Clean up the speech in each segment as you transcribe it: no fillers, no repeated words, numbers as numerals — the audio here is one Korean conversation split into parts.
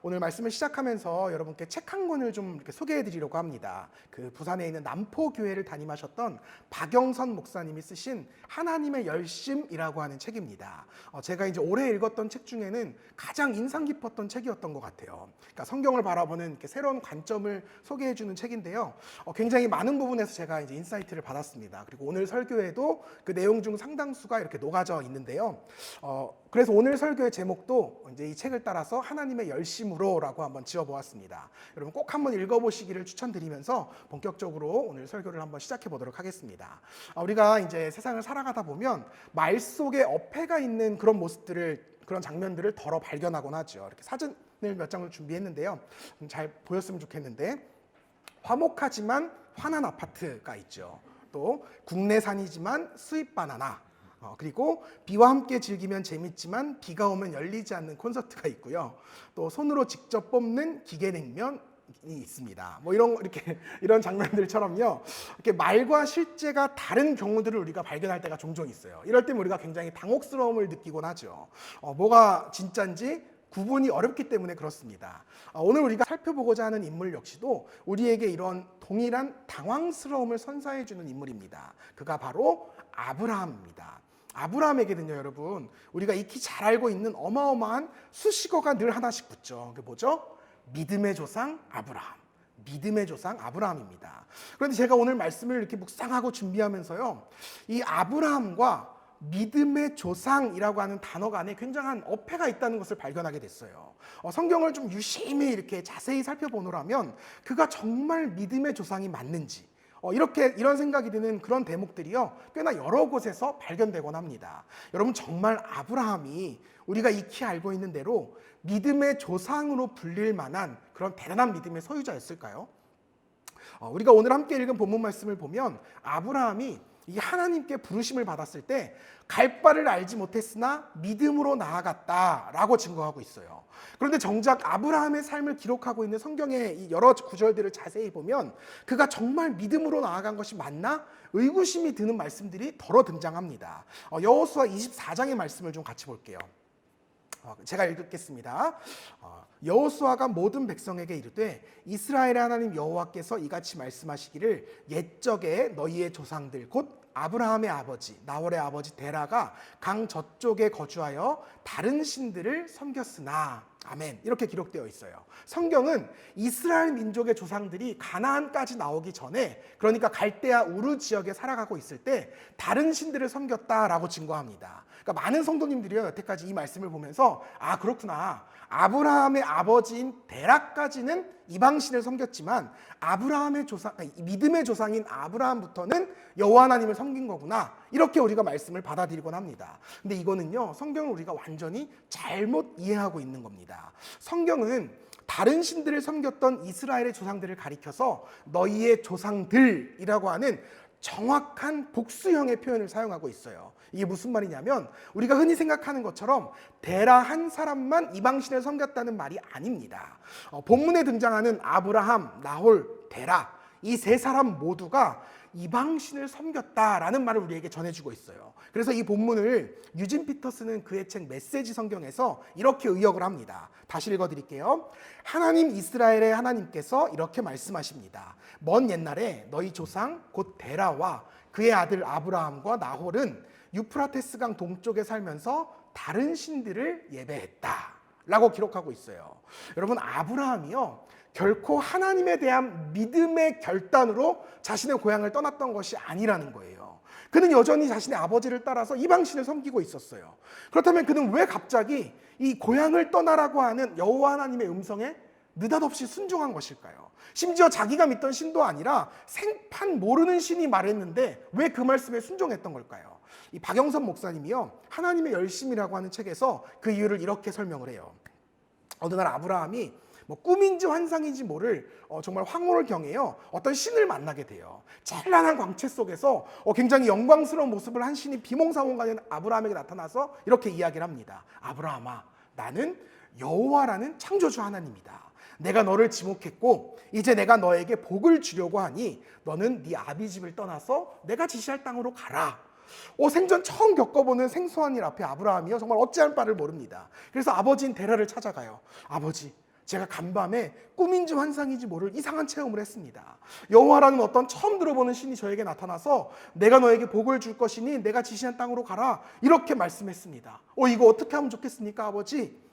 오늘 말씀을 시작하면서 여러분께 책 한 권을 좀 이렇게 소개해 드리려고 합니다. 그 부산에 있는 남포교회를 담임하셨던 박영선 목사님이 쓰신 하나님의 열심이라고 하는 책입니다. 제가 이제 올해 읽었던 책 중에는 가장 인상 깊었던 책이었던 것 같아요. 그러니까 성경을 바라보는 이렇게 새로운 관점을 소개해 주는 책인데요. 굉장히 많은 부분에서 제가 이제 인사이트를 받았습니다. 그리고 오늘 설교에도 그 내용 중 상당수가 이렇게 녹아져 있는데요. 그래서 오늘 설교의 제목도 이제 이 책을 따라서 하나님의 열심으로라고 한번 지어보았습니다. 여러분 꼭 한번 읽어보시기를 추천드리면서 본격적으로 오늘 설교를 한번 시작해 보도록 하겠습니다. 우리가 이제 세상을 살아가다 보면 말 속에 어폐가 있는 그런 모습들을, 그런 장면들을 덜어 발견하곤 하죠. 이렇게 사진을 몇 장을 준비했는데요. 잘 보였으면 좋겠는데, 화목하지만 화난 아파트가 있죠. 또 국내산이지만 수입 바나나, 그리고 비와 함께 즐기면 재밌지만 비가 오면 열리지 않는 콘서트가 있고요. 또 손으로 직접 뽑는 기계냉면이 있습니다. 뭐 이런 장면들처럼요. 이렇게 말과 실제가 다른 경우들을 우리가 발견할 때가 종종 있어요. 이럴 때면 우리가 굉장히 당혹스러움을 느끼곤 하죠. 뭐가 진짜인지 구분이 어렵기 때문에 그렇습니다. 오늘 우리가 살펴보고자 하는 인물 역시도 우리에게 이런 동일한 당황스러움을 선사해 주는 인물입니다. 그가 바로 아브라함입니다. 아브라함에게는요, 여러분, 우리가 익히 잘 알고 있는 어마어마한 수식어가 늘 하나씩 붙죠. 그게 뭐죠? 믿음의 조상 아브라함. 믿음의 조상 아브라함입니다. 그런데 제가 오늘 말씀을 이렇게 묵상하고 준비하면서요, 이 아브라함과 믿음의 조상이라고 하는 단어가 안에 굉장한 어폐가 있다는 것을 발견하게 됐어요. 성경을 좀 유심히 이렇게 자세히 살펴보노라면 그가 정말 믿음의 조상이 맞는지, 이런 생각이 드는 그런 대목들이요, 꽤나 여러 곳에서 발견되곤 합니다. 여러분, 정말 아브라함이 우리가 익히 알고 있는 대로 믿음의 조상으로 불릴 만한 그런 대단한 믿음의 소유자였을까요? 우리가 오늘 함께 읽은 본문 말씀을 보면 아브라함이 이 하나님께 부르심을 받았을 때 갈 바를 알지 못했으나 믿음으로 나아갔다라고 증거하고 있어요. 그런데 정작 아브라함의 삶을 기록하고 있는 성경의 이 여러 구절들을 자세히 보면 그가 정말 믿음으로 나아간 것이 맞나? 의구심이 드는 말씀들이 덜어 등장합니다. 여호수아 24장의 말씀을 좀 같이 볼게요. 제가 읽겠습니다. 여호수아가 모든 백성에게 이르되 이스라엘의 하나님 여호와께서 이같이 말씀하시기를 옛적에 너희의 조상들 곧 아브라함의 아버지 나홀의 아버지 데라가 강 저쪽에 거주하여 다른 신들을 섬겼으나 아멘, 이렇게 기록되어 있어요. 성경은 이스라엘 민족의 조상들이 가나안까지 나오기 전에, 그러니까 갈대아 우르 지역에 살아가고 있을 때 다른 신들을 섬겼다라고 증거합니다. 그러니까 많은 성도님들이요, 여태까지 이 말씀을 보면서 그렇구나, 아브라함의 아버지인 데라까지는 이방신을 섬겼지만 아브라함의 조상, 믿음의 조상인 아브라함부터는 여호와 하나님을 섬긴 거구나, 이렇게 우리가 말씀을 받아들이곤 합니다. 근데 이거는요, 성경을 우리가 완전히 잘못 이해하고 있는 겁니다. 성경은 다른 신들을 섬겼던 이스라엘의 조상들을 가리켜서 너희의 조상들이라고 하는 정확한 복수형의 표현을 사용하고 있어요. 이게 무슨 말이냐면 우리가 흔히 생각하는 것처럼 데라 한 사람만 이방신을 섬겼다는 말이 아닙니다. 본문에 등장하는 아브라함, 나홀, 데라, 이 세 사람 모두가 이방신을 섬겼다라는 말을 우리에게 전해주고 있어요. 그래서 이 본문을 유진 피터스는 그의 책 메시지 성경에서 이렇게 의역을 합니다. 다시 읽어드릴게요. 하나님 이스라엘의 하나님께서 이렇게 말씀하십니다. 먼 옛날에 너희 조상 곧 데라와 그의 아들 아브라함과 나홀은 유프라테스강 동쪽에 살면서 다른 신들을 예배했다 라고 기록하고 있어요. 여러분, 아브라함이요, 결코 하나님에 대한 믿음의 결단으로 자신의 고향을 떠났던 것이 아니라는 거예요. 그는 여전히 자신의 아버지를 따라서 이방신을 섬기고 있었어요. 그렇다면 그는 왜 갑자기 이 고향을 떠나라고 하는 여호와 하나님의 음성에 느닷없이 순종한 것일까요? 심지어 자기가 믿던 신도 아니라 생판 모르는 신이 말했는데 왜 그 말씀에 순종했던 걸까요? 이 박영선 목사님이요, 하나님의 열심이라고 하는 책에서 그 이유를 이렇게 설명을 해요. 어느 날 아브라함이 꿈인지 환상인지 모를 정말 황홀을 경해요, 어떤 신을 만나게 돼요. 찬란한 광채 속에서 굉장히 영광스러운 모습을 한 신이 비몽사몽간에 아브라함에게 나타나서 이렇게 이야기를 합니다. 아브라함아, 나는 여호와라는 창조주 하나님이다. 내가 너를 지목했고 이제 내가 너에게 복을 주려고 하니 너는 네 아비 집을 떠나서 내가 지시할 땅으로 가라. 생전 처음 겪어보는 생소한 일 앞에 아브라함이요 정말 어찌할 바를 모릅니다. 그래서 아버지인 데라를 찾아가요. 아버지, 제가 간밤에 꿈인지 환상인지 모를 이상한 체험을 했습니다. 여호와라는 어떤 처음 들어보는 신이 저에게 나타나서 내가 너에게 복을 줄 것이니 내가 지시한 땅으로 가라, 이렇게 말씀했습니다. 이거 어떻게 하면 좋겠습니까, 아버지?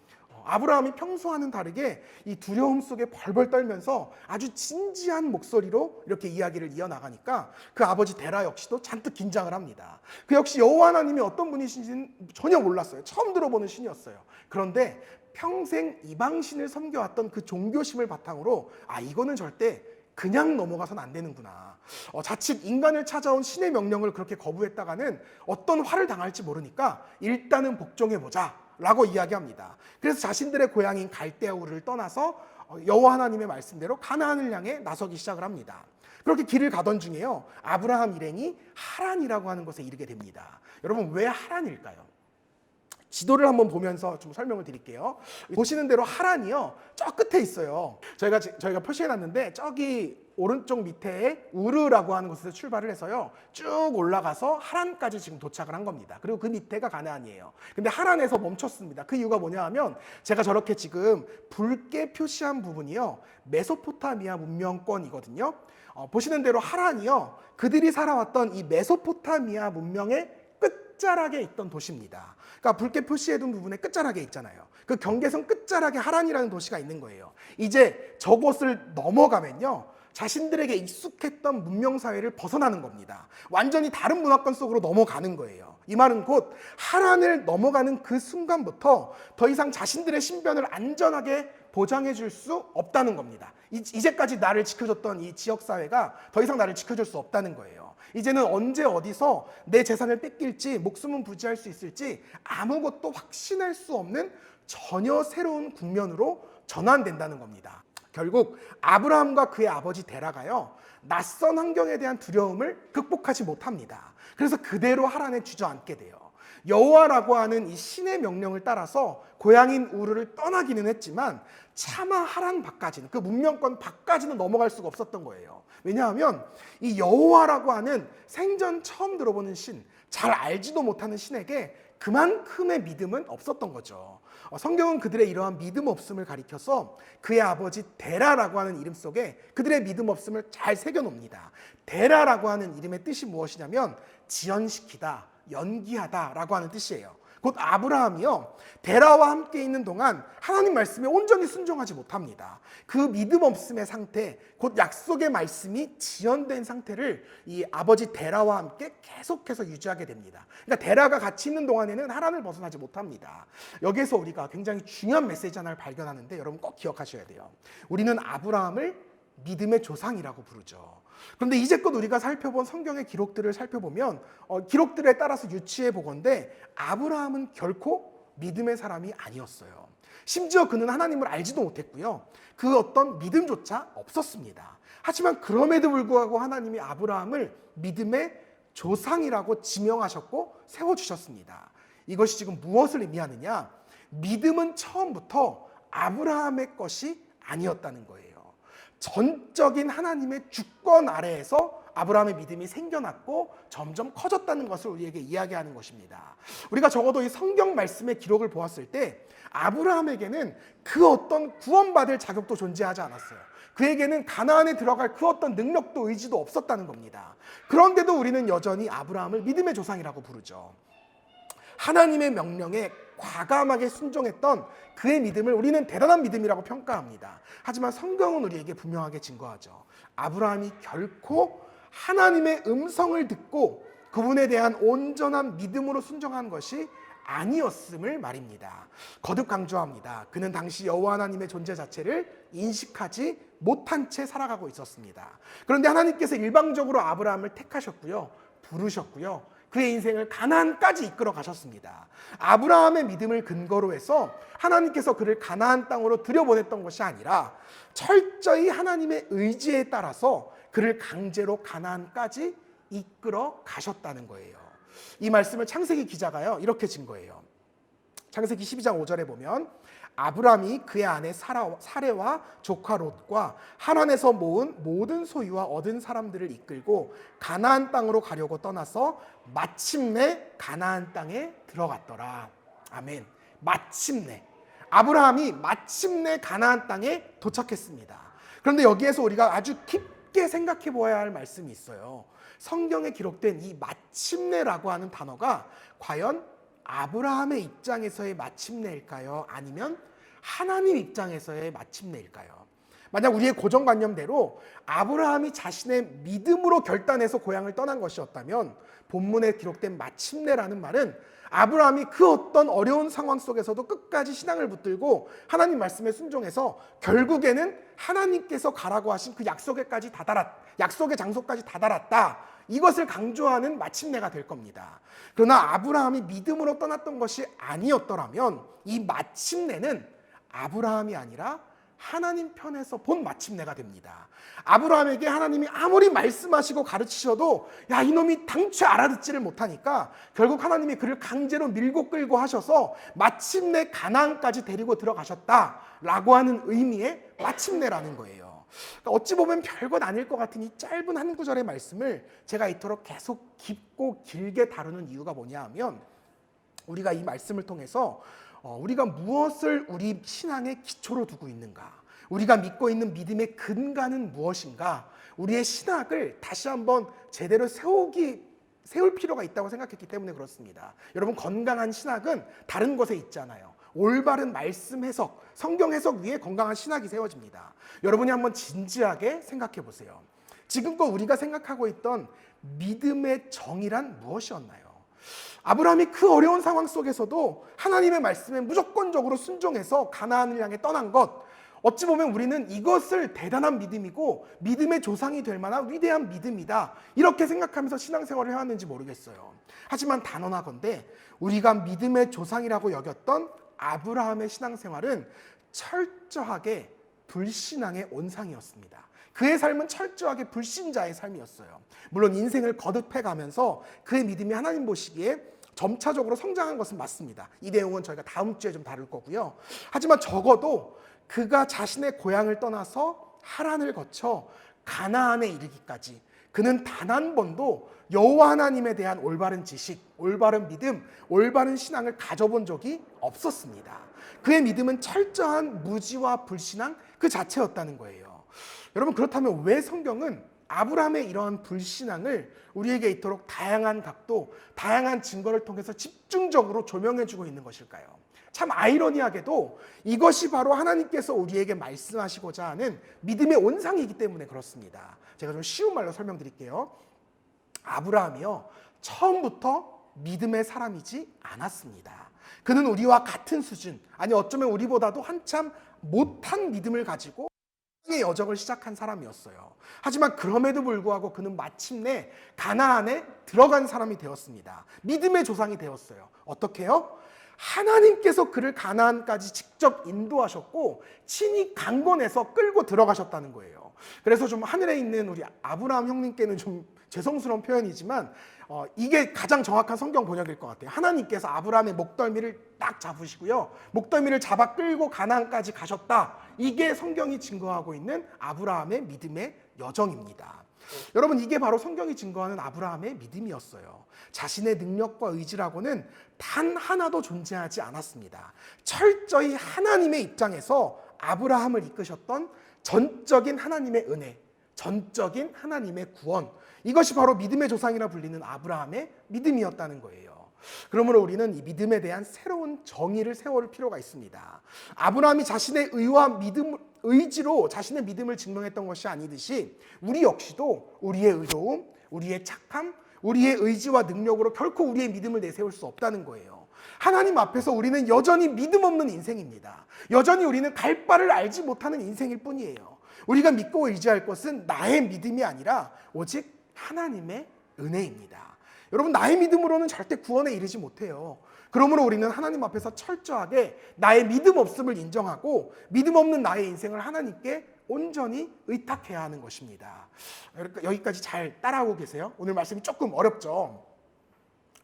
아브라함이 평소와는 다르게 이 두려움 속에 벌벌 떨면서 아주 진지한 목소리로 이렇게 이야기를 이어나가니까 그 아버지 데라 역시도 잔뜩 긴장을 합니다. 그 역시 여호와 하나님이 어떤 분이신지는 전혀 몰랐어요. 처음 들어보는 신이었어요. 그런데 평생 이방신을 섬겨왔던 그 종교심을 바탕으로 이거는 절대 그냥 넘어가선 안 되는구나. 자칫 인간을 찾아온 신의 명령을 그렇게 거부했다가는 어떤 화를 당할지 모르니까 일단은 복종해보자 라고 이야기합니다. 그래서 자신들의 고향인 갈대아우를 떠나서 여호와 하나님의 말씀대로 가나안을 향해 나서기 시작을 합니다. 그렇게 길을 가던 중에요, 아브라함 일행이 하란이라고 하는 곳에 이르게 됩니다. 여러분, 왜 하란일까요? 지도를 한번 보면서 좀 설명을 드릴게요. 보시는 대로 하란이요, 저 끝에 있어요. 저희가 표시해놨는데 저기 오른쪽 밑에 우르라고 하는 곳에서 출발을 해서요 쭉 올라가서 하란까지 지금 도착을 한 겁니다. 그리고 그 밑에가 가나안이에요. 근데 하란에서 멈췄습니다. 그 이유가 뭐냐 하면 제가 저렇게 지금 붉게 표시한 부분이요 메소포타미아 문명권이거든요. 보시는 대로 하란이요 그들이 살아왔던 이 메소포타미아 문명의 끝자락에 있던 도시입니다. 그러니까 붉게 표시해둔 부분에 끝자락에 있잖아요. 그 경계선 끝자락에 하란이라는 도시가 있는 거예요. 이제 저곳을 넘어가면요 자신들에게 익숙했던 문명사회를 벗어나는 겁니다. 완전히 다른 문화권 속으로 넘어가는 거예요. 이 말은 곧 하란을 넘어가는 그 순간부터 더 이상 자신들의 신변을 안전하게 보장해 줄 수 없다는 겁니다. 이제까지 나를 지켜줬던 이 지역사회가 더 이상 나를 지켜줄 수 없다는 거예요. 이제는 언제 어디서 내 재산을 뺏길지, 목숨은 부지할 수 있을지 아무것도 확신할 수 없는 전혀 새로운 국면으로 전환된다는 겁니다. 결국 아브라함과 그의 아버지 데라가요 낯선 환경에 대한 두려움을 극복하지 못합니다. 그래서 그대로 하란에 주저앉게 돼요. 여호와라고 하는 이 신의 명령을 따라서 고향인 우르를 떠나기는 했지만 차마 하란 밖까지는, 그 문명권 밖까지는 넘어갈 수가 없었던 거예요. 왜냐하면 이 여호와라고 하는 생전 처음 들어보는 신, 잘 알지도 못하는 신에게 그만큼의 믿음은 없었던 거죠. 성경은 그들의 이러한 믿음 없음을 가리켜서 그의 아버지 데라라고 하는 이름 속에 그들의 믿음 없음을 잘 새겨놓습니다. 데라라고 하는 이름의 뜻이 무엇이냐면 지연시키다, 연기하다 라고 하는 뜻이에요. 곧 아브라함이요 데라와 함께 있는 동안 하나님 말씀에 온전히 순종하지 못합니다. 그 믿음 없음의 상태, 곧 약속의 말씀이 지연된 상태를 이 아버지 데라와 함께 계속해서 유지하게 됩니다. 그러니까 데라가 같이 있는 동안에는 하란을 벗어나지 못합니다. 여기에서 우리가 굉장히 중요한 메시지 하나를 발견하는데 여러분 꼭 기억하셔야 돼요. 우리는 아브라함을 믿음의 조상이라고 부르죠. 그런데 이제껏 우리가 살펴본 성경의 기록들을 살펴보면 기록들에 따라서 유추해 보건대 아브라함은 결코 믿음의 사람이 아니었어요. 심지어 그는 하나님을 알지도 못했고요. 그 어떤 믿음조차 없었습니다. 하지만 그럼에도 불구하고 하나님이 아브라함을 믿음의 조상이라고 지명하셨고 세워주셨습니다. 이것이 지금 무엇을 의미하느냐? 믿음은 처음부터 아브라함의 것이 아니었다는 거예요. 전적인 하나님의 주권 아래에서 아브라함의 믿음이 생겨났고 점점 커졌다는 것을 우리에게 이야기하는 것입니다. 우리가 적어도 이 성경 말씀의 기록을 보았을 때 아브라함에게는 그 어떤 구원받을 자격도 존재하지 않았어요. 그에게는 가나안에 들어갈 그 어떤 능력도 의지도 없었다는 겁니다. 그런데도 우리는 여전히 아브라함을 믿음의 조상이라고 부르죠. 하나님의 명령에 과감하게 순종했던 그의 믿음을 우리는 대단한 믿음이라고 평가합니다. 하지만 성경은 우리에게 분명하게 증거하죠. 아브라함이 결코 하나님의 음성을 듣고 그분에 대한 온전한 믿음으로 순종한 것이 아니었음을 말입니다. 거듭 강조합니다. 그는 당시 여호와 하나님의 존재 자체를 인식하지 못한 채 살아가고 있었습니다. 그런데 하나님께서 일방적으로 아브라함을 택하셨고요, 부르셨고요, 그의 인생을 가나안까지 이끌어 가셨습니다. 아브라함의 믿음을 근거로 해서 하나님께서 그를 가나안 땅으로 들여보냈던 것이 아니라 철저히 하나님의 의지에 따라서 그를 강제로 가나안까지 이끌어 가셨다는 거예요. 이 말씀을 창세기 기자가요 이렇게 증거해요. 창세기 12장 5절에 보면 아브람이 그의 아내 사레와 조카 롯과 하란에서 모은 모든 소유와 얻은 사람들을 이끌고 가나안 땅으로 가려고 떠나서 마침내 가나안 땅에 들어갔더라. 아멘. 마침내. 아브라함이 마침내 가나안 땅에 도착했습니다. 그런데 여기에서 우리가 아주 깊게 생각해 보아야 할 말씀이 있어요. 성경에 기록된 이 마침내라고 하는 단어가 과연 아브라함의 입장에서의 마침내일까요? 아니면 하나님 입장에서의 마침내일까요? 만약 우리의 고정관념대로 아브라함이 자신의 믿음으로 결단해서 고향을 떠난 것이었다면 본문에 기록된 마침내라는 말은 아브라함이 그 어떤 어려운 상황 속에서도 끝까지 신앙을 붙들고 하나님 말씀에 순종해서 결국에는 하나님께서 가라고 하신 그 약속의 장소까지 다다랐다. 이것을 강조하는 마침내가 될 겁니다. 그러나 아브라함이 믿음으로 떠났던 것이 아니었더라면 이 마침내는 아브라함이 아니라 하나님 편에서 본 마침내가 됩니다. 아브라함에게 하나님이 아무리 말씀하시고 가르치셔도 야 이놈이 당최 알아듣지를 못하니까 결국 하나님이 그를 강제로 밀고 끌고 하셔서 마침내 가나안까지 데리고 들어가셨다라고 하는 의미의 마침내라는 거예요. 그러니까 어찌 보면 별것 아닐 것 같은 이 짧은 한 구절의 말씀을 제가 이토록 계속 깊고 길게 다루는 이유가 뭐냐 하면 우리가 이 말씀을 통해서 우리가 무엇을 우리 신앙의 기초로 두고 있는가, 우리가 믿고 있는 믿음의 근간은 무엇인가, 우리의 신학을 다시 한번 제대로 세울 필요가 있다고 생각했기 때문에 그렇습니다. 여러분, 건강한 신학은 다른 것에 있잖아요. 올바른 말씀 해석, 성경 해석 위에 건강한 신학이 세워집니다. 여러분이 한번 진지하게 생각해 보세요. 지금껏 우리가 생각하고 있던 믿음의 정의란 무엇이었나요? 아브라함이 그 어려운 상황 속에서도 하나님의 말씀에 무조건적으로 순종해서 가나안을 향해 떠난 것, 어찌 보면 우리는 이것을 대단한 믿음이고 믿음의 조상이 될 만한 위대한 믿음이다, 이렇게 생각하면서 신앙생활을 해왔는지 모르겠어요. 하지만 단언하건대 우리가 믿음의 조상이라고 여겼던 아브라함의 신앙생활은 철저하게 불신앙의 온상이었습니다. 그의 삶은 철저하게 불신자의 삶이었어요. 물론 인생을 거듭해가면서 그의 믿음이 하나님 보시기에 점차적으로 성장한 것은 맞습니다. 이 내용은 저희가 다음 주에 좀 다룰 거고요. 하지만 적어도 그가 자신의 고향을 떠나서 하란을 거쳐 가나안에 이르기까지 그는 단 한 번도 여호와 하나님에 대한 올바른 지식, 올바른 믿음, 올바른 신앙을 가져본 적이 없었습니다. 그의 믿음은 철저한 무지와 불신앙 그 자체였다는 거예요. 여러분, 그렇다면 왜 성경은 아브라함의 이러한 불신앙을 우리에게 이토록 다양한 각도, 다양한 증거를 통해서 집중적으로 조명해주고 있는 것일까요? 참 아이러니하게도 이것이 바로 하나님께서 우리에게 말씀하시고자 하는 믿음의 온상이기 때문에 그렇습니다. 제가 좀 쉬운 말로 설명드릴게요. 아브라함이요, 처음부터 믿음의 사람이지 않았습니다. 그는 우리와 같은 수준, 아니 어쩌면 우리보다도 한참 못한 믿음을 가지고 의 여정을 시작한 사람이었어요. 하지만 그럼에도 불구하고 그는 마침내 가나안에 들어간 사람이 되었습니다. 믿음의 조상이 되었어요. 어떻게요? 하나님께서 그를 가나안까지 직접 인도하셨고 친히 강권해서 끌고 들어가셨다는 거예요. 그래서 좀 하늘에 있는 우리 아브라함 형님께는 좀 죄송스러운 표현이지만 이게 가장 정확한 성경 번역일 것 같아요. 하나님께서 아브라함의 목덜미를 딱 잡으시고요, 목덜미를 잡아 끌고 가나안까지 가셨다. 이게 성경이 증거하고 있는 아브라함의 믿음의 여정입니다. 여러분, 이게 바로 성경이 증거하는 아브라함의 믿음이었어요. 자신의 능력과 의지라고는 단 하나도 존재하지 않았습니다. 철저히 하나님의 입장에서 아브라함을 이끄셨던 전적인 하나님의 은혜, 전적인 하나님의 구원, 이것이 바로 믿음의 조상이라 불리는 아브라함의 믿음이었다는 거예요. 그러므로 우리는 이 믿음에 대한 새로운 정의를 세울 필요가 있습니다. 아브라함이 자신의 의지로 자신의 믿음을 증명했던 것이 아니듯이 우리 역시도 우리의 의로움, 우리의 착함, 우리의 의지와 능력으로 결코 우리의 믿음을 내세울 수 없다는 거예요. 하나님 앞에서 우리는 여전히 믿음 없는 인생입니다. 여전히 우리는 갈 바를 알지 못하는 인생일 뿐이에요. 우리가 믿고 의지할 것은 나의 믿음이 아니라 오직 하나님의 은혜입니다. 여러분, 나의 믿음으로는 절대 구원에 이르지 못해요. 그러므로 우리는 하나님 앞에서 철저하게 나의 믿음 없음을 인정하고 믿음 없는 나의 인생을 하나님께 온전히 의탁해야 하는 것입니다. 여기까지 잘 따라오고 계세요? 오늘 말씀이 조금 어렵죠?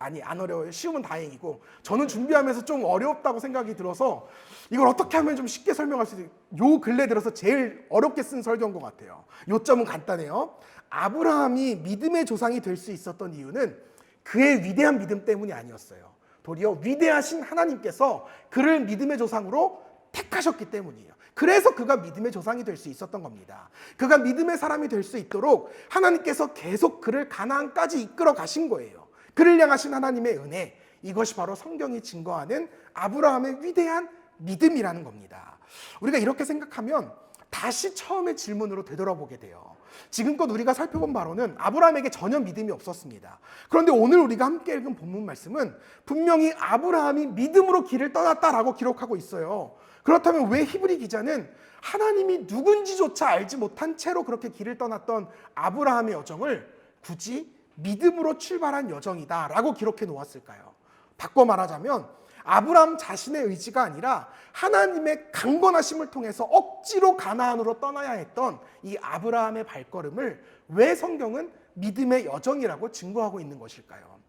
아니, 안 어려워요. 쉬우면 다행이고, 저는 준비하면서 좀 어렵다고 생각이 들어서 이걸 어떻게 하면 좀 쉽게 설명할 수 있을지, 요 근래 들어서 제일 어렵게 쓴 설교인 것 같아요. 요점은 간단해요. 아브라함이 믿음의 조상이 될 수 있었던 이유는 그의 위대한 믿음 때문이 아니었어요. 도리어 위대하신 하나님께서 그를 믿음의 조상으로 택하셨기 때문이에요. 그래서 그가 믿음의 조상이 될 수 있었던 겁니다. 그가 믿음의 사람이 될 수 있도록 하나님께서 계속 그를 가나안까지 이끌어 가신 거예요. 그를 향하신 하나님의 은혜, 이것이 바로 성경이 증거하는 아브라함의 위대한 믿음이라는 겁니다. 우리가 이렇게 생각하면 다시 처음의 질문으로 되돌아보게 돼요. 지금껏 우리가 살펴본 바로는 아브라함에게 전혀 믿음이 없었습니다. 그런데 오늘 우리가 함께 읽은 본문 말씀은 분명히 아브라함이 믿음으로 길을 떠났다라고 기록하고 있어요. 그렇다면 왜 히브리 기자는 하나님이 누군지조차 알지 못한 채로 그렇게 길을 떠났던 아브라함의 여정을 굳이 믿음으로 출발한 여정이다라고 기록해 놓았을까요? 바꿔 말하자면 아브라함 자신의 의지가 아니라 하나님의 강권하심을 통해서 억지로 가나안으로 떠나야 했던 이 아브라함의 발걸음을 왜 성경은 믿음의 여정이라고 증거하고 있는 것일까요?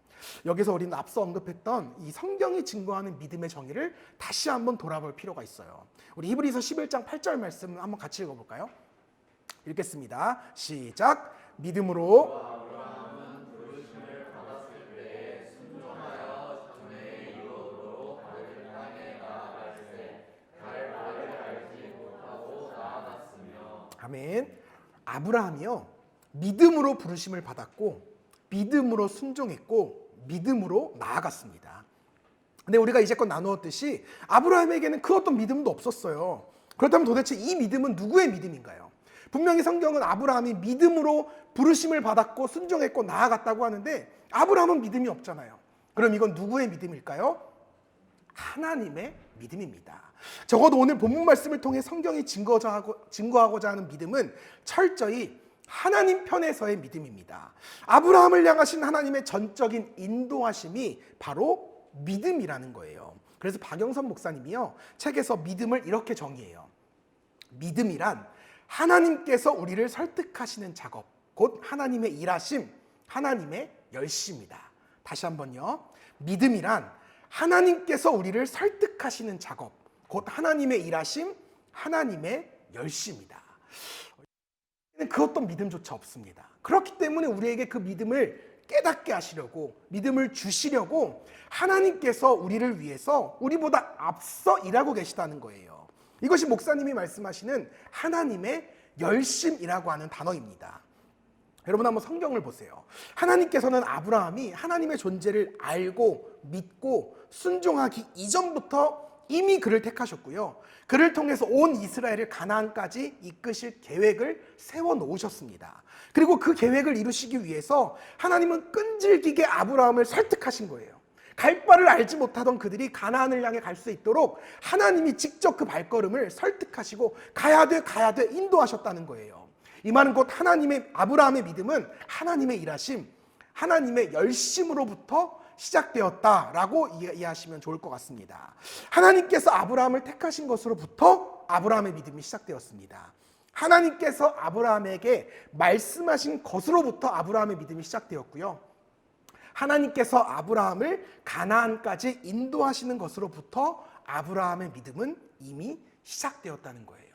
여기서 우리는 앞서 언급했던 이 성경이 증거하는 믿음의 정의를 다시 한번 돌아볼 필요가 있어요. 우리 히브리서 11장 8절 말씀 한번 같이 읽어볼까요? 읽겠습니다. 시작. 믿음으로 아멘. 아브라함이요, 믿음으로 부르심을 받았고 믿음으로 순종했고 믿음으로 나아갔습니다. 근데 우리가 이제껏 나누었듯이 아브라함에게는 그 어떤 믿음도 없었어요. 그렇다면 도대체 이 믿음은 누구의 믿음인가요? 분명히 성경은 아브라함이 믿음으로 부르심을 받았고 순종했고 나아갔다고 하는데 아브라함은 믿음이 없잖아요. 그럼 이건 누구의 믿음일까요? 하나님의 믿음입니다. 적어도 오늘 본문 말씀을 통해 성경이 증거하고자 하는 믿음은 철저히 하나님 편에서의 믿음입니다. 아브라함을 향하신 하나님의 전적인 인도하심이 바로 믿음이라는 거예요. 그래서 박영선 목사님이요, 책에서 믿음을 이렇게 정의해요. 믿음이란 하나님께서 우리를 설득하시는 작업, 곧 하나님의 일하심, 하나님의 열심이다. 다시 한번요. 믿음이란 하나님께서 우리를 설득하시는 작업, 곧 하나님의 일하심, 하나님의 열심이다. 그 어떤 믿음조차 없습니다. 그렇기 때문에 우리에게 그 믿음을 깨닫게 하시려고, 믿음을 주시려고 하나님께서 우리를 위해서 우리보다 앞서 일하고 계시다는 거예요. 이것이 목사님이 말씀하시는 하나님의 열심이라고 하는 단어입니다. 여러분 한번 성경을 보세요. 하나님께서는 아브라함이 하나님의 존재를 알고 믿고 순종하기 이전부터 이미 그를 택하셨고요. 그를 통해서 온 이스라엘을 가나안까지 이끄실 계획을 세워놓으셨습니다. 그리고 그 계획을 이루시기 위해서 하나님은 끈질기게 아브라함을 설득하신 거예요. 갈 바를 알지 못하던 그들이 가나안을 향해 갈 수 있도록 하나님이 직접 그 발걸음을 설득하시고 가야 돼 인도하셨다는 거예요. 이 말은 곧 하나님의, 아브라함의 믿음은 하나님의 일하심, 하나님의 열심으로부터 시작되었다라고 이해하시면 좋을 것 같습니다. 하나님께서 아브라함을 택하신 것으로부터 아브라함의 믿음이 시작되었습니다. 하나님께서 아브라함에게 말씀하신 것으로부터 아브라함의 믿음이 시작되었고요. 하나님께서 아브라함을 가나안까지 인도하시는 것으로부터 아브라함의 믿음은 이미 시작되었다는 거예요.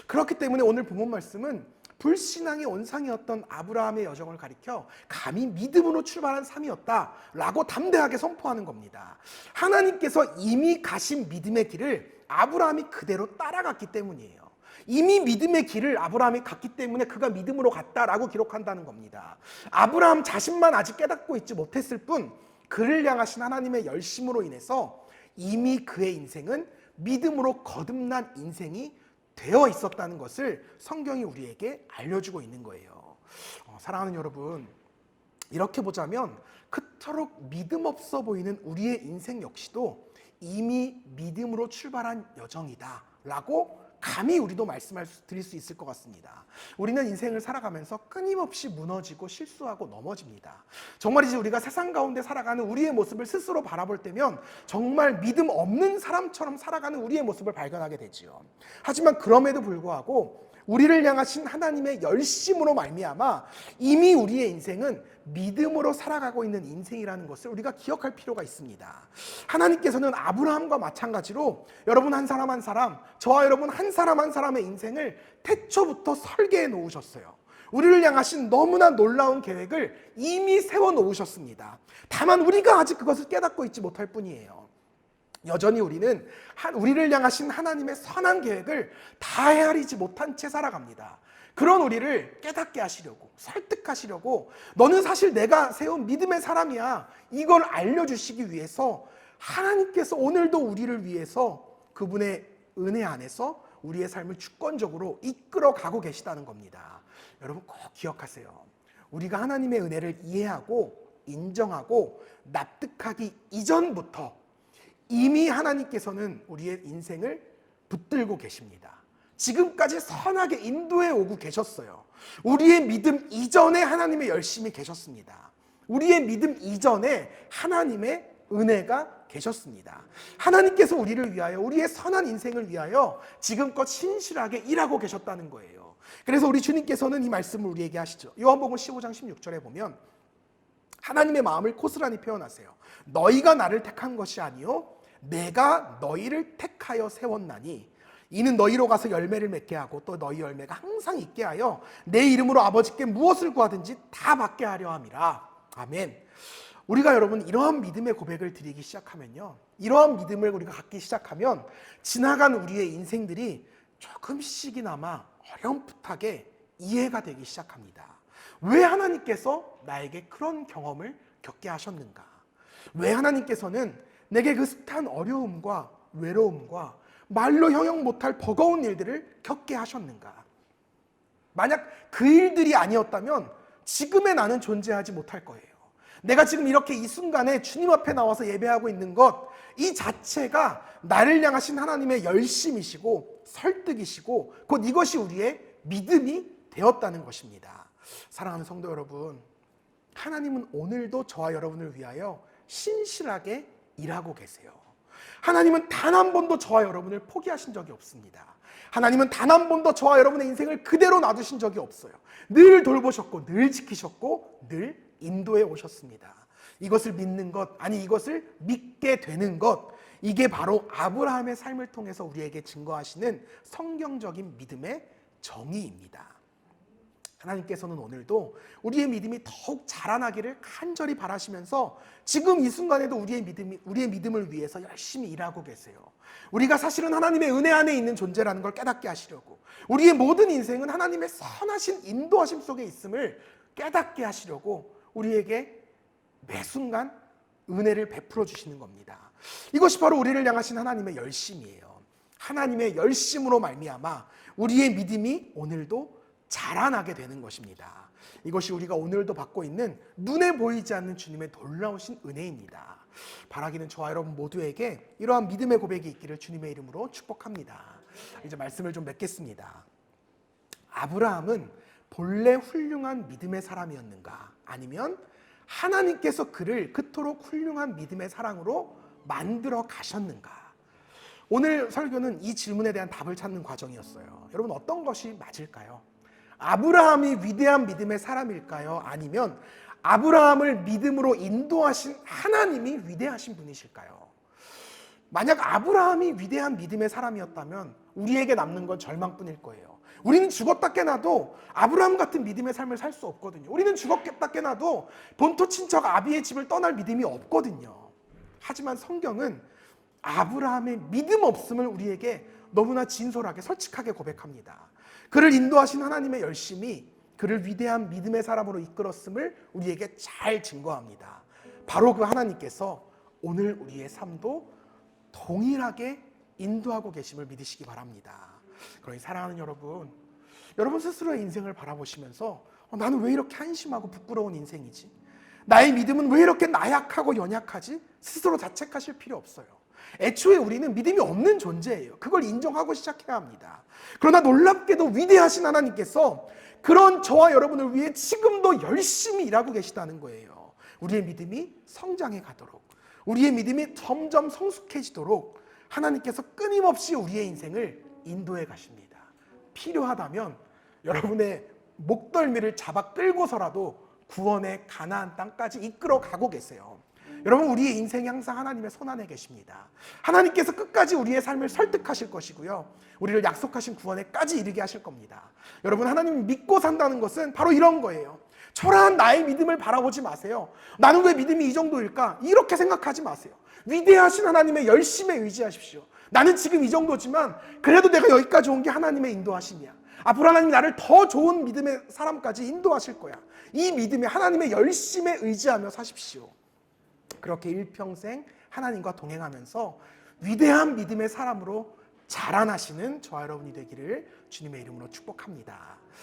그렇기 때문에 오늘 본문 말씀은 불신앙의 온상이었던 아브라함의 여정을 가리켜 감히 믿음으로 출발한 삶이었다라고 담대하게 선포하는 겁니다. 하나님께서 이미 가신 믿음의 길을 아브라함이 그대로 따라갔기 때문이에요. 이미 믿음의 길을 아브라함이 갔기 때문에 그가 믿음으로 갔다라고 기록한다는 겁니다. 아브라함 자신만 아직 깨닫고 있지 못했을 뿐 그를 향하신 하나님의 열심으로 인해서 이미 그의 인생은 믿음으로 거듭난 인생이 되어 있었다는 것을 성경이 우리에게 알려주고 있는 거예요. 사랑하는 여러분, 이렇게 보자면 그토록 믿음 없어 보이는 우리의 인생 역시도 이미 믿음으로 출발한 여정이다 라고 감히 우리도 드릴 수 있을 것 같습니다. 우리는 인생을 살아가면서 끊임없이 무너지고 실수하고 넘어집니다. 정말이지 우리가 세상 가운데 살아가는 우리의 모습을 스스로 바라볼 때면 정말 믿음 없는 사람처럼 살아가는 우리의 모습을 발견하게 되지요. 하지만 그럼에도 불구하고 우리를 향하신 하나님의 열심으로 말미암아 이미 우리의 인생은 믿음으로 살아가고 있는 인생이라는 것을 우리가 기억할 필요가 있습니다. 하나님께서는 아브라함과 마찬가지로 여러분 한 사람 한 사람, 저와 여러분 한 사람 한 사람의 인생을 태초부터 설계해 놓으셨어요. 우리를 향하신 너무나 놀라운 계획을 이미 세워 놓으셨습니다. 다만 우리가 아직 그것을 깨닫고 있지 못할 뿐이에요. 여전히 우리는 우리를 향하신 하나님의 선한 계획을 다 헤아리지 못한 채 살아갑니다. 그런 우리를 깨닫게 하시려고, 설득하시려고, 너는 사실 내가 세운 믿음의 사람이야, 이걸 알려주시기 위해서 하나님께서 오늘도 우리를 위해서 그분의 은혜 안에서 우리의 삶을 주권적으로 이끌어가고 계시다는 겁니다. 여러분 꼭 기억하세요. 우리가 하나님의 은혜를 이해하고 인정하고 납득하기 이전부터 이미 하나님께서는 우리의 인생을 붙들고 계십니다. 지금까지 선하게 인도해 오고 계셨어요. 우리의 믿음 이전에 하나님의 열심히 계셨습니다. 우리의 믿음 이전에 하나님의 은혜가 계셨습니다. 하나님께서 우리를 위하여, 우리의 선한 인생을 위하여 지금껏 신실하게 일하고 계셨다는 거예요. 그래서 우리 주님께서는 이 말씀을 우리에게 하시죠. 요한복음 15장 16절에 보면 하나님의 마음을 고스란히 표현하세요. 너희가 나를 택한 것이 아니요 내가 너희를 택하여 세웠나니 이는 너희로 가서 열매를 맺게 하고 또 너희 열매가 항상 있게 하여 내 이름으로 아버지께 무엇을 구하든지 다 받게 하려 함이라. 아멘. 우리가 여러분 이러한 믿음의 고백을 드리기 시작하면요, 이러한 믿음을 우리가 갖기 시작하면 지나간 우리의 인생들이 조금씩이나마 어렴풋하게 이해가 되기 시작합니다. 왜 하나님께서 나에게 그런 경험을 겪게 하셨는가? 왜 하나님께서는 내게 그 숱한 어려움과 외로움과 말로 형용 못할 버거운 일들을 겪게 하셨는가? 만약 그 일들이 아니었다면 지금의 나는 존재하지 못할 거예요. 내가 지금 이렇게 이 순간에 주님 앞에 나와서 예배하고 있는 것, 이 자체가 나를 향하신 하나님의 열심이시고 설득이시고 곧 이것이 우리의 믿음이 되었다는 것입니다. 사랑하는 성도 여러분, 하나님은 오늘도 저와 여러분을 위하여 신실하게 일하고 계세요. 하나님은 단 한 번도 저와 여러분을 포기하신 적이 없습니다. 하나님은 단 한 번도 저와 여러분의 인생을 그대로 놔두신 적이 없어요. 늘 돌보셨고 늘 지키셨고 늘 인도해 오셨습니다. 이것을 믿는 것, 아니 이것을 믿게 되는 것, 이게 바로 아브라함의 삶을 통해서 우리에게 증거하시는 성경적인 믿음의 정의입니다. 하나님께서는 오늘도 우리의 믿음이 더욱 자라나기를 간절히 바라시면서 지금 이 순간에도 우리의 믿음을 위해서 열심히 일하고 계세요. 우리가 사실은 하나님의 은혜 안에 있는 존재라는 걸 깨닫게 하시려고, 우리의 모든 인생은 하나님의 선하신 인도하심 속에 있음을 깨닫게 하시려고 우리에게 매 순간 은혜를 베풀어 주시는 겁니다. 이것이 바로 우리를 향하신 하나님의 열심이에요. 하나님의 열심으로 말미암아 우리의 믿음이 오늘도 자라나게 되는 것입니다. 이것이 우리가 오늘도 받고 있는 눈에 보이지 않는 주님의 놀라우신 은혜입니다. 바라기는 저와 여러분 모두에게 이러한 믿음의 고백이 있기를 주님의 이름으로 축복합니다. 이제 말씀을 좀 맺겠습니다. 아브라함은 본래 훌륭한 믿음의 사람이었는가? 아니면 하나님께서 그를 그토록 훌륭한 믿음의 사랑으로 만들어 가셨는가? 오늘 설교는 이 질문에 대한 답을 찾는 과정이었어요. 여러분 어떤 것이 맞을까요? 아브라함이 위대한 믿음의 사람일까요? 아니면 아브라함을 믿음으로 인도하신 하나님이 위대하신 분이실까요? 만약 아브라함이 위대한 믿음의 사람이었다면 우리에게 남는 건 절망뿐일 거예요. 우리는 죽었다 깨나도 아브라함 같은 믿음의 삶을 살 수 없거든요. 우리는 죽었다 깨나도 본토 친척 아비의 집을 떠날 믿음이 없거든요. 하지만 성경은 아브라함의 믿음 없음을 우리에게 너무나 진솔하게 솔직하게 고백합니다. 그를 인도하신 하나님의 열심이 그를 위대한 믿음의 사람으로 이끌었음을 우리에게 잘 증거합니다. 바로 그 하나님께서 오늘 우리의 삶도 동일하게 인도하고 계심을 믿으시기 바랍니다. 그러니 사랑하는 여러분 스스로의 인생을 바라보시면서 나는 왜 이렇게 한심하고 부끄러운 인생이지? 나의 믿음은 왜 이렇게 나약하고 연약하지? 스스로 자책하실 필요 없어요. 애초에 우리는 믿음이 없는 존재예요. 그걸 인정하고 시작해야 합니다. 그러나 놀랍게도 위대하신 하나님께서 그런 저와 여러분을 위해 지금도 열심히 일하고 계시다는 거예요. 우리의 믿음이 성장해 가도록, 우리의 믿음이 점점 성숙해지도록 하나님께서 끊임없이 우리의 인생을 인도해 가십니다. 필요하다면 여러분의 목덜미를 잡아 끌고서라도 구원의 가나안 땅까지 이끌어 가고 계세요. 여러분, 우리의 인생이 항상 하나님의 손안에 계십니다. 하나님께서 끝까지 우리의 삶을 설득하실 것이고요, 우리를 약속하신 구원에까지 이르게 하실 겁니다. 여러분, 하나님 믿고 산다는 것은 바로 이런 거예요. 초라한 나의 믿음을 바라보지 마세요. 나는 왜 믿음이 이 정도일까? 이렇게 생각하지 마세요. 위대하신 하나님의 열심에 의지하십시오. 나는 지금 이 정도지만 그래도 내가 여기까지 온 게 하나님의 인도하심이야. 앞으로 하나님이 나를 더 좋은 믿음의 사람까지 인도하실 거야. 이 믿음에 하나님의 열심에 의지하며 사십시오. 그렇게 일평생 하나님과 동행하면서 위대한 믿음의 사람으로 자라나시는 저와 여러분이 되기를 주님의 이름으로 축복합니다.